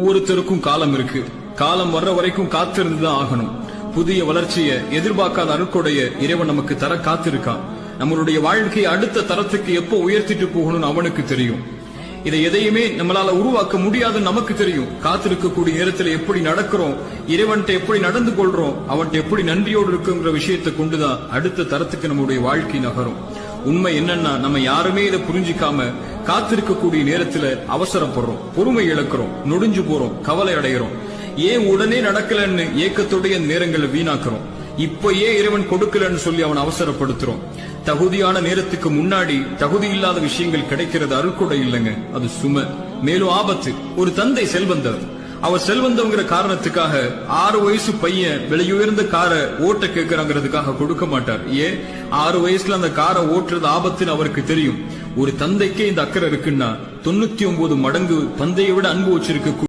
ஒவ்வொருத்தருக்கும் காலம் இருக்கு. காலம் வர்ற வரைக்கும் காத்திருந்துதான் ஆகணும். புதிய வளர்ச்சியை எதிர்பார்க்காத அருட்கொடைய இறைவன் நமக்கு தர காத்திருக்கான். நம்மளுடைய வாழ்க்கையை அடுத்த தரத்துக்கு எப்போ உயர்த்திட்டு போகணும்னு அவனுக்கு தெரியும். இதை எதையுமே நம்மளால உருவாக்க முடியாதுன்னு நமக்கு தெரியும். காத்திருக்கக்கூடிய நேரத்தில் எப்படி நடக்கிறோம், இறைவன்கிட்ட எப்படி நடந்து கொள்றோம், அவன்கிட்ட எப்படி நன்றியோடு இருக்குங்கிற விஷயத்தை கொண்டுதான் அடுத்த தரத்துக்கு நம்முடைய வாழ்க்கை நகரும். உண்மை என்னன்னா, நம்ம யாருமே இதை புரிஞ்சிக்காம காத்திருக்கக்கூடிய நேரத்துல அவசரப்படுறோம், பொறுமை இழக்கிறோம், நொடிஞ்சு போறோம், கவலை அடைகிறோம். ஏன் உடனே நடக்கலன்னு ஏக்கத்துடைய நேரங்களை வீணாக்குறோம். இப்ப ஏன் இறைவன் கொடுக்கலன்னு சொல்லி அவன் அவசரப்படுத்துறோம். தகுதியான நேரத்துக்கு முன்னாடி தகுதி இல்லாத விஷயங்கள் கிடைக்கிறது அருள்கொடை இல்லைங்க, அது சுமை, மேலும் ஆபத்து. ஒரு தந்தை செல்வந்தர். அவர் செல்வந்தவங்கிற காரணத்துக்காக 6 வயசு பையன் விலையுயர்ந்த காரை ஓட்ட கேட்கிறாங்கிறதுக்காக கொடுக்க மாட்டார். ஏன்? 6 வயசுல அந்த காரை ஓட்டுறது ஆபத்துன்னு அவருக்கு தெரியும். ஒரு தந்தைக்கே இந்த அக்கறை இருக்குன்னா 99 மடங்கு தந்தையை விட அன்பு வச்சிருக்க